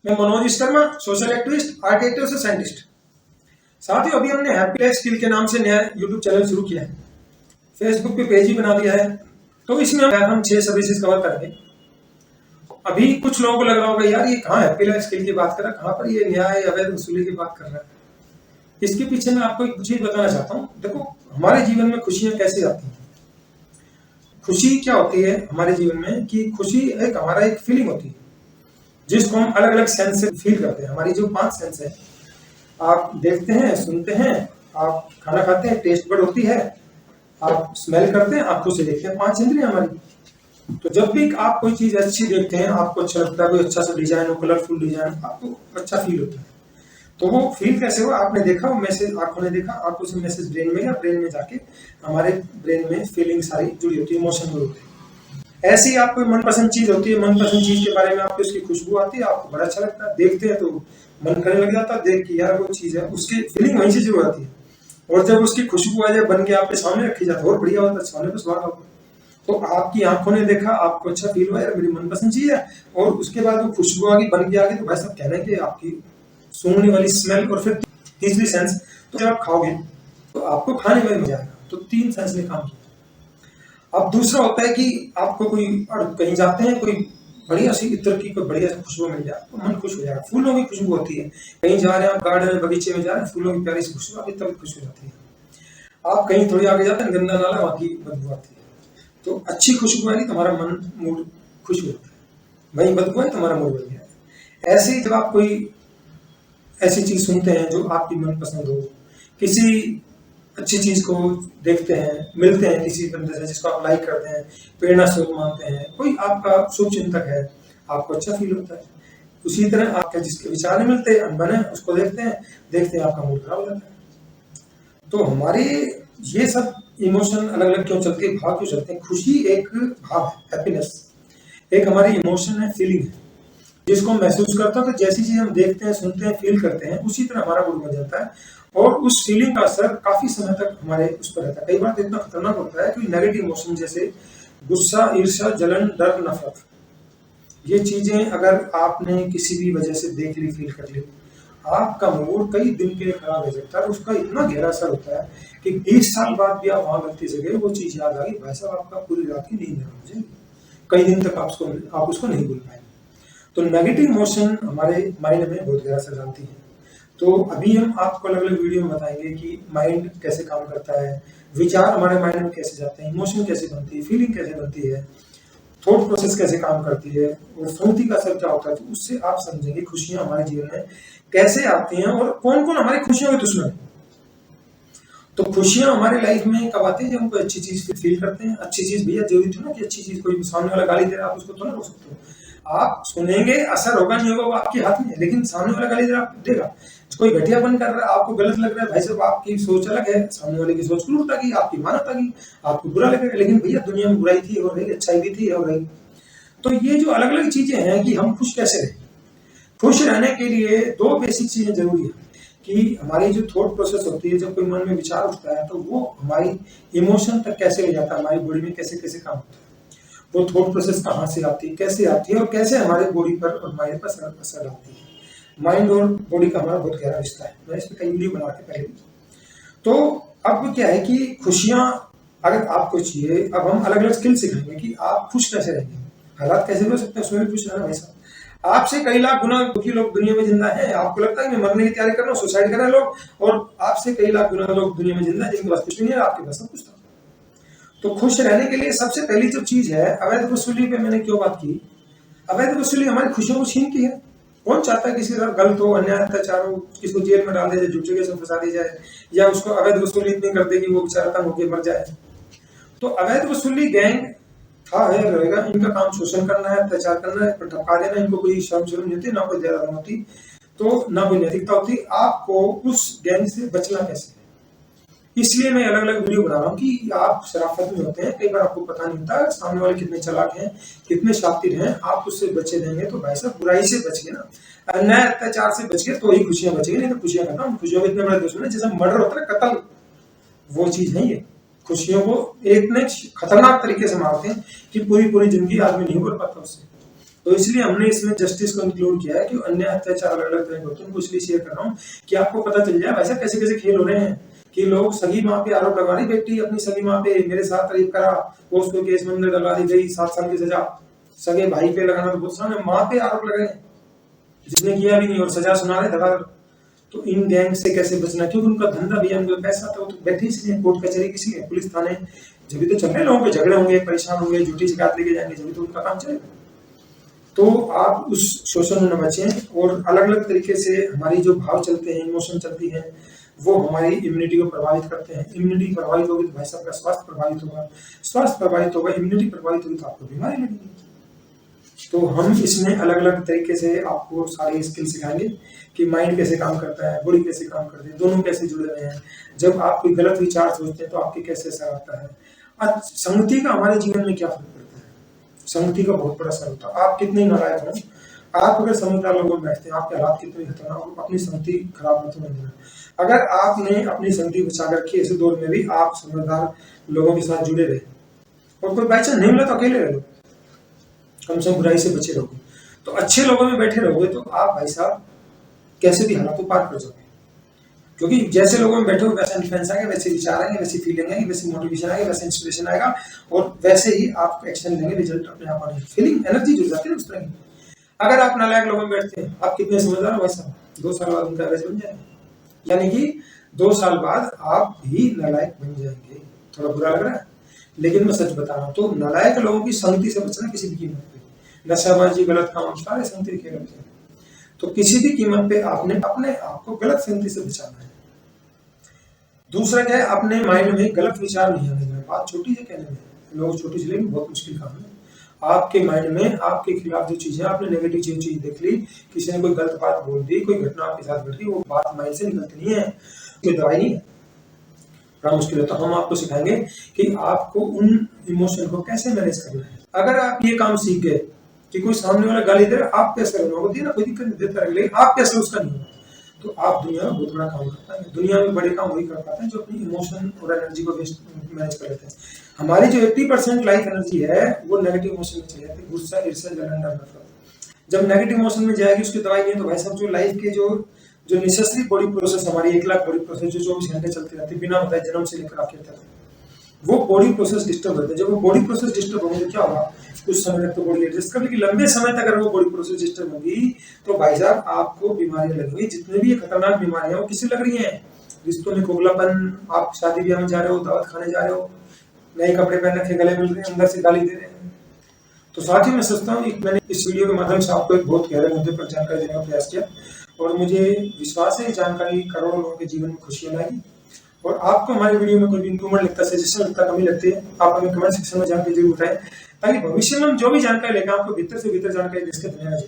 मैं Manoj Vishwakarma, social activist, architect और scientist. साथियों, अभी हमने हैप्पी लाइफ स्किल के नाम से नया यूट्यूब चैनल शुरू किया है, फेसबुक पे पेज भी बना दिया है। तो इसमें हम 6 सर्विसेज कवर करेंगे। अभी कुछ लोगों को लग रहा होगा यार ये कहाँ हैप्पी लाइफ स्किल की बात कर रहा है, कहाँ पर ये न्याय अवैध वसूली की बात कर रहा है। इसके पीछे मैं आपको एक चीज बताना चाहता हूँ। देखो, हमारे जीवन में खुशियां कैसे आती हैं। खुशी क्या होती है हमारे जीवन में कि खुशी एक हमारा एक फीलिंग होती है जिसको हम अलग अलग सेंस से फील करते हैं। हमारी जो 5 सेंस है, आप देखते हैं, सुनते हैं, आप खाना खाते हैं, टेस्ट बड होती है, आप स्मेल करते हैं, आंखों से देखते हैं, 5 इंद्रियां हमारी। तो जब भी आप कोई चीज अच्छी देखते हैं, आपको अच्छा लगता है, कोई अच्छा सा डिजाइन हो, कलरफुल डिजाइन, आपको अच्छा फील होता है। तो वो फील कैसे हुआ, आपने देखा, वो मैसेज आंखों ने देखा, आंखों से मैसेज ब्रेन में गया, ब्रेन में जाके हमारे ब्रेन में फीलिंग सारी जुड़ी होती है, इमोशन जुड़े होते हैं। ऐसी आपको मनपसंद चीज होती है, मनपसंद चीज के बारे में आपको उसकी खुशबू आती है, आपको बड़ा अच्छा लगता है, देखते हैं तो मन करने लग जाता है, देख के यार वो चीज है, उसकी फीलिंग वहीं से शुरू आती है। और जब उसकी खुशबू आ जाए, बन के आपके सामने रखी जाती है, और बढ़िया होता है, सामने पर स्वाद होता है। तो आपकी आंखों ने देखा, आपको अच्छा फील हुआ, यार मेरी मनपसंद चीज है, और उसके बाद वो खुशबू आ गई, बन के आ गई, तो भाई साहब कहना है कि आपकी सूंघने वाली स्मेल, और फिर तीसरी सेंस, तो जब आप खाओगे तो आपको खाने में मजा आएगा। तो 3 सेंस ने काम किया। अब दूसरा होता है कि आपको कोई कहीं जाते हैं, कोई बढ़िया सी इत्र की कोई बढ़िया सी खुशबू मिल जाए तो मन खुश हो जाएगा। फूलों की खुशबू होती है, कहीं जा रहे हैं आप, गार्डन में, बगीचे में जा रहे हैं, फूलों की प्यारी सी खुशबू, आपकी तबीयत खुश हो जाती है। आप कहीं थोड़ी आगे जाते हैं, गंदा नाला, वहाँ की बदबू आती है, तो अच्छी खुशबू आई तो हमारा मन, मूड खुश हो जाता है। वही बदबू आई तो हमारा मूड बन गया। ऐसे ही जब आप कोई ऐसी चीज सुनते हैं जो आपकी मनपसंद हो, किसी अच्छी चीज को देखते हैं, मिलते हैं किसी बंदे से जिसको आप लाइक करते हैं, प्रेरणा स्रोत मानते हैं, कोई आपका शुभ चिंतक है, आपको अच्छा फील होता है। उसी तरह आपके जिसके विचार नहीं मिलते, अनबन है, उसको देखते हैं आपका मूड खराब हो जाता है। तो हमारे ये सब इमोशन अलग अलग क्यों चलते हैं, भाव क्यों चलते हैं। खुशी एक भाव है, हैप्पीनेस एक हमारी इमोशन है, फीलिंग है, जिसको हम महसूस करते हैं। तो जैसी चीज हम देखते हैं, सुनते हैं, फील करते हैं, उसी तरह हमारा मूड बन जाता है, और उस फीलिंग का असर काफी समय तक हमारे उस पर रहता है। कई बार तो इतना खतरनाक होता है कि नेगेटिव इमोशन जैसे गुस्सा, ईर्ष्या, जलन, डर, नफरत, ये चीजें अगर आपने किसी भी वजह से देख ली, फील कर ली, आपका मूड कई दिन के लिए खराब हो सकता है। उसका इतना गहरा असर होता है कि 20 साल बाद भी आप वहां गलती से गए, वो चीज याद आ गई, भाई साहब आपका पूरी रात की नींद हराम हो जाएगी, कई दिन तक आप उसको नहीं भूल पाएंगे। तो नेगेटिव इमोशन हमारे माइंड में बहुत गहरा असर डालती है। तो अभी हम आपको अलग अलग वीडियो में बताएंगे कि माइंड कैसे काम करता है, विचार हमारे माइंड में कैसे जाते हैं, इमोशन कैसे बनती है, फीलिंग कैसे बनती है, थॉट प्रोसेस कैसे काम करती है, और स्मृति का असर क्या होता है। तो उससे आप समझेंगे खुशियां हमारे जीवन में कैसे आती हैं, और कौन कौन हमारी खुशियों के दुश्मन है। तो खुशियां हमारे लाइफ में कब आती है, जब हम कोई अच्छी चीज फील करते हैं। अच्छी चीज भैया जरूरी थोड़ा कि अच्छी चीज, कोई सामने वाला गाली दे रहा है आप उसको थोड़ा रोक सकते हो। आप सुनेंगे, असर होगा नहीं होगा वो आपके हाथ में है, लेकिन सामने वाला गाली देगा, कोई घटियापन कर रहा है, आपको गलत लग रहा है, भाई साहब आपकी सोच अलग है, सामने वाले की सोच क्रूरता की, आपकी मानवता की, आपको बुरा लगेगा, लेकिन भैया दुनिया में बुराई थी और रही, अच्छाई भी थी और रही। तो ये जो अलग अलग चीजें हैं कि हम खुश कैसे रहें। खुश रहने के लिए 2 बेसिक चीजें जरूरी है कि हमारी जो थॉट प्रोसेस होती है, जब कोई मन में विचार उठता है तो वो हमारी इमोशन तक कैसे ले जाता है, हमारी बॉडी में कैसे कैसे काम होता है, वो थॉट प्रोसेस कहाँ से आती है, कैसे आती है, और कैसे हमारे बॉडी पर और माइंड पर असर डालती है। माइंड और बॉडी का हमारा बहुत गहरा रिश्ता है, मैं इसमें कई वीडियो बना के पहले भी। तो अब क्या है कि खुशियां अगर आपको चाहिए, अब हम अलग अलग स्किल सिखाएंगे कि आप खुश कैसे रहेंगे, हालात कैसे हो सकते हैं उसमें भी खुश रहना। भाई साहब, आपसे कई लाख गुना दुखी लोग दुनिया में जिंदा है, आपको लगता है मैं मरने की तैयारी कर रहा हूँ, सुसाइड कर रहे हैं लोग, और आपसे कई लाख गुना लोग दुनिया में जिंदा है जिनके पास कुछ नहीं है, आपके पास सब कुछ था। तो खुश रहने के लिए सबसे पहली जो चीज है, अवैध वसूली पे मैंने क्यों बात की। अवैध वसूली हमारी खुशियों को छीनती है। कौन चाहता है किसी तरह गलत हो, अन्याय, अत्याचार हो, किसको जेल में डाल दिया जाए, झूठे से फंसा दी जाए, या उसको अवैध वसूली इतनी कर दे कि वो बेचारा तंग होकर मर जाए। तो अवैध वसूली गैंग था, है, रहेगा। इनका काम शोषण करना है, अत्याचार करना है, धक्का देना, इनको कोई शर्म नहीं होती, ना कोई दया होती, तो ना कोई नैतिकता होती। आपको उस गैंग से बचना कैसे, इसलिए मैं अलग अलग वीडियो बना रहा हूँ कि आप शराफत में होते हैं, कई बार आपको पता नहीं होता सामने वाले कितने चालाक हैं, कितने शातिर हैं। आप उससे बचे रहेंगे तो भाई साहब बुराई से बच गए ना, अन्याय अत्याचार से बच गए तो ही खुशियां बचेगी, नहीं तो खुशियां खत्म। खुशियों के इतने बड़े दुश्मन है, जैसे मर्डर होता है, कत्ल, वो चीज नहीं है। खुशियों को इतने खतरनाक तरीके से मारते हैं कि पूरी पूरी जिंदगी आदमी नहीं उबर पाता उससे। तो इसलिए हमने इसमें जस्टिस को इंक्लूड किया है कि अन्य अत्याचार अलग अलग तरह के होते हैं, उनको इसलिए शेयर कर रहा हूँ कि आपको पता चल जाए वैसे कैसे कैसे खेल हो रहे हैं कि लोग सगी माँ पे आरोप लगा रही, बेटी अपनी सगी माँ पे मेरे साथ रेप करा, वो उसको केस में अंदर डला दी गई 7 साल की सजा, सगे भाई पे लगाना, बहुत सारे माँ पे आरोप लग रहे हैं जिसने किया भी नहीं और सजा सुना रहे दबा। तो इन गैंग से कैसे बचना, क्योंकि उनका धंधा भी, उनका पैसा था, तो बैठे इसलिए कोर्ट कचहरी किसी है, पुलिस थाने, जब भी तो चल रहे लोगों के झगड़े होंगे, परेशान होंगे, झूठी शिकायत लेके जाएंगे, जब भी तो उनका काम चलेगा। तो आप उस शोषण में न बचें। और अलग अलग तरीके से हमारी जो भाव चलते हैं, इमोशन चलती हैं, वो हमारी इम्यूनिटी को प्रभावित करते हैं। इम्यूनिटी प्रभावित होगी तो भाई साहब का स्वास्थ्य प्रभावित होगा, स्वास्थ्य प्रभावित होगा, इम्यूनिटी प्रभावित होगी तो आपको बीमारी लगेगी। तो हम इसमें अलग अलग तरीके से आपको सारे स्किल सिखाएंगे कि माइंड कैसे काम करता है, बॉडी कैसे काम करती है, दोनों कैसे जुड़े हुए हैं, जब आप कोई गलत विचार सोचते हैं तो आपके कैसे असर आता है, संगति का हमारे जीवन में क्या फर्क पड़ता है। संगति का बहुत बड़ा असर होता है। आप कितने नालायक हो, आप अगर समझदार लोगों में बैठते हैं, आपके हालात कितने खतरनाक हो, अपनी संगति खराब मत होने देना। अगर आपने अपनी संगति बचा कर रखी, ऐसे दौर में भी आप समझदार लोगों के साथ जुड़े रहे और कोई बाई चांस नहीं मिला तो अकेले रह लो, कम से कम बुराई से बचे रहोगे। तो अच्छे लोगों में बैठे रहोगे तो आप भाई साहब कैसे भी हालात को पार कर जाओगे, क्योंकि जैसे लोगों में बैठे हो वैसा इन्फ्लुएंस आएगा, वैसे विचार आएंगे, वैसी फीलिंग आएगी, वैसी मोटिवेशन आएगा, वैसे इंस्पिरेशन आएगा, और वैसे ही आप एक्शन लेंगे, रिजल्ट अपने आप आएंगे, फीलिंग एनर्जी जुड़ जाती है उस तरह की। अगर आप नालायक लोगों में बैठते हैं, आप कितने समझदार हो भाई साहब, 2 साल बाद उनका एवरेज बन जाएगा, यानी कि 2 साल बाद आप भी नालायक बन जाएंगे। थोड़ा बुरा लग रहा है लेकिन मैं सच बता रहा हूँ। तो नालायक लोगों की संगति से बचना किसी भी कीमत पे, नशाबाजी, गलत काम, सारे संगति के रखते हैं। तो किसी भी कीमत पे आपने अपने आप को गलत संगति से बचाना है। दूसरा क्या है, अपने माइंड में गलत विचार नहीं आने देना। बात छोटी है कहने में, लोग छोटी चलेगी, बहुत मुश्किल काम है। आपके माइंड में आपके खिलाफ जो चीजें, आपने नेगेटिव चीज देख ली, किसी ने कोई गलत बात बोल दी, कोई घटना आपके साथ घट गई, वो बात माइंड से निकलती नहीं है, कोई दवाई नहीं है, बड़ा मुश्किल है। तो हम आपको सिखाएंगे कि आपको उन इमोशन को कैसे मैनेज करना है। अगर आप ये काम सीख गए कि कोई सामने वाला गाली दे रहा है, आप कैसे रहना होगा, देना कोई दिक्कत नहीं, देता रहे, लेकिन आप कैसे उसका नहीं होगा, तो आप दुनिया में बहुत बड़ा काम कर पाएंगे। दुनिया में बड़े काम वही कर पाते हैं जो अपनी इमोशन और एनर्जी को वेस्ट मैनेज कर लेते हैं। हमारी जो 80% लाइफ एनर्जी है वो नेगेटिव इमोशन में चली जाती है, गुस्सा, ईर्ष्या, जलन, डर, नफरत। जब नेगेटिव इमोशन में जाएगी उसकी दवाई नहीं है। तो भाई साहब जो लाइफ के जो नेसेसरी बॉडी प्रोसेस, हमारी 1 लाख बॉडी प्रोसेस जो 24 घंटे चलती रहती है बिना बताए, जन्म से लेकर आखिर तक, वो बॉडी प्रोसेस डिस्टर्ब होते हैं। जब वो बॉडी प्रोसेस डिस्टर्ब होंगे तो क्या होगा, कुछ समय तक तो बॉडी एडजस्ट कर लेगी, लंबे समय तक अगर वो बॉडी प्रोसेस डिस्टर्ब होगी तो भाई साहब आपको बीमारियां लगेंगी। जितने भी ये खतरनाक बीमारियां वो किसे लग रही हैं, रिश्तों में खोखलापन, आप शादी ब्याह में जा रहे हो, दावत खाने जा रहे हो, नए कपड़े पहन रखे, गले मिल रहे हैं, अंदर से गाली दे रहे हैं। तो साथ ही मैं सोचता हूँ मैंने इस वीडियो के माध्यम से आपको एक बहुत गहरे मुद्दे पर जानकारी देने का प्रयास किया, और मुझे विश्वास है जानकारी करोड़ों लोगों के जीवन में खुशियां लाएगी। और आपको हमारे वीडियो में कोई भी इंप्रूवमेंट लगता है, सजेशन लगता है, कमी लगती है, आप हमें कमेंट सेक्शन में जानकर जरूर बताएं, ताकि भविष्य में हम जो भी जानकारी लेकर आपको भीतर से भीतर जानकारी दे सके। धन्यवाद।